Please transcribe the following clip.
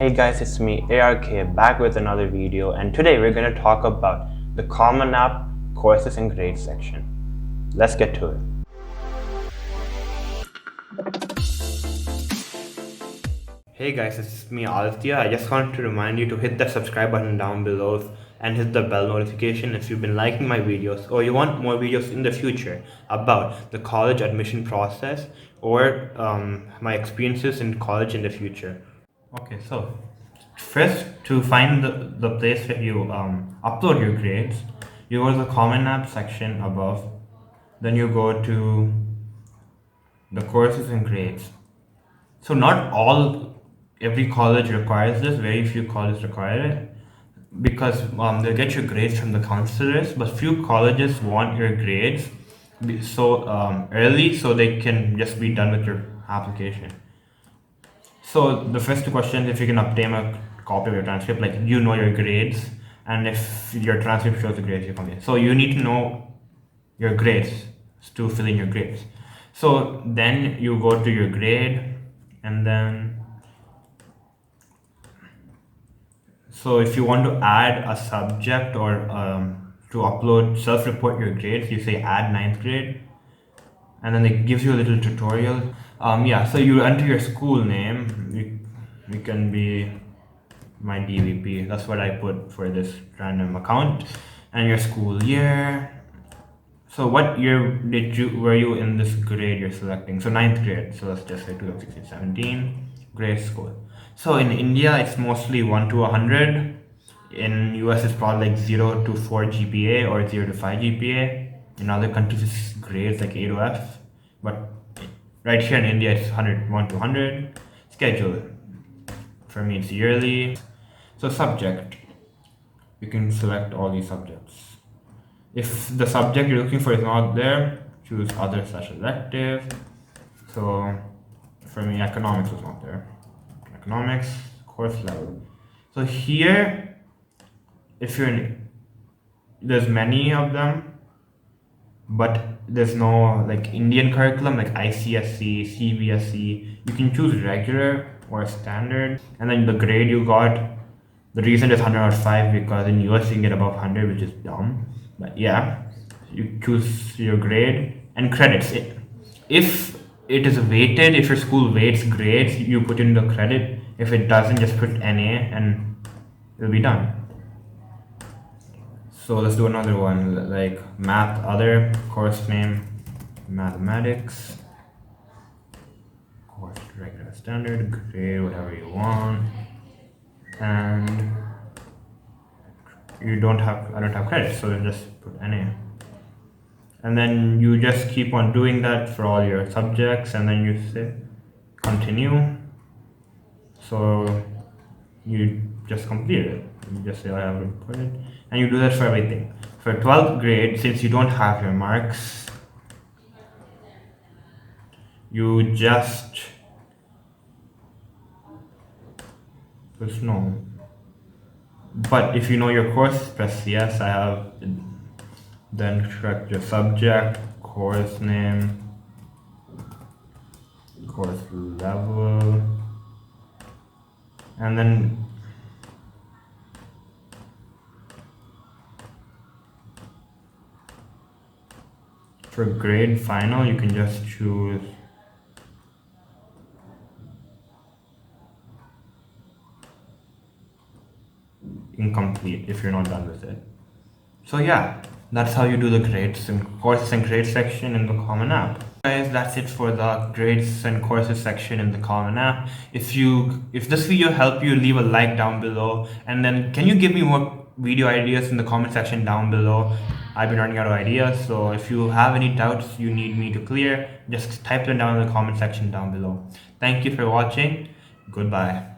Hey guys, it's me ARK back with another video, and today we're going to talk about the Common App courses and grades section. Let's get to it. Hey guys, it's me Aditya. I just wanted to remind you to hit the subscribe button down below and hit the bell notification if you've been liking my videos or you want more videos in the future about the college admission process or my experiences in college in the future. Okay, so first, to find the place where you upload your grades, you go to the Common App section above. Then you go to the courses and grades. So not every college requires this. Very few colleges require it because they'll get your grades from the counselors. But few colleges want your grades so early so they can just be done with your application. So the first question, if you can obtain a copy of your transcript, like you know your grades, and if your transcript shows the grades you complete. So you need to know your grades to fill in your grades. So then you go to your grade, and then so if you want to add a subject or to upload self-report your grades, you say add ninth grade, and then it gives you a little tutorial. So you enter your school name. You can be my DVP. That's what I put for this random account, and your school year. So what year were you in this grade you're selecting? So ninth grade. So let's just say 2016-17 grade school. So in India it's mostly 1 to 100. In US it's probably like 0 to 4 GPA or 0 to 5 GPA. In other countries it's grades like A to F. But right here in India it's 1 to 100. Schedule. For me it's yearly. So subject. You can select all these subjects. If the subject you're looking for is not there, choose other / elective. So for me, economics was not there. Economics, course level. So here, if you're there's many of them, but there's no like Indian curriculum like ICSE, CBSE. You can choose regular or standard, and then the grade you got. The reason it's 100 out of 5 because in US you can get above 100, which is dumb. But yeah, you choose your grade and credits. If it is weighted, if your school weights grades, you put in the credit. If it doesn't, just put NA and it'll be done. So let's do another one, like math, other, course name, mathematics, course regular standard, grade, whatever you want. And I don't have credit, so then just put NA. And then you just keep on doing that for all your subjects, and then you say continue. So you just complete it. You just say I have reported, and you do that for everything. For 12th grade, since you don't have your marks, you just push no. But if you know your course, press yes. I have. Then correct your subject, course name, course level, and then for grade final you can just choose incomplete if you're not done with it. So yeah, that's how you do the grades and courses and grades section in the Common App. Guys, that's it for the grades and courses section in the Common App. If this video helped you, leave a like down below, and then can you give me more video ideas in the comment section down below? I've been running out of ideas, so if you have any doubts you need me to clear, just type them down in the comment section down below. Thank you for watching. Goodbye.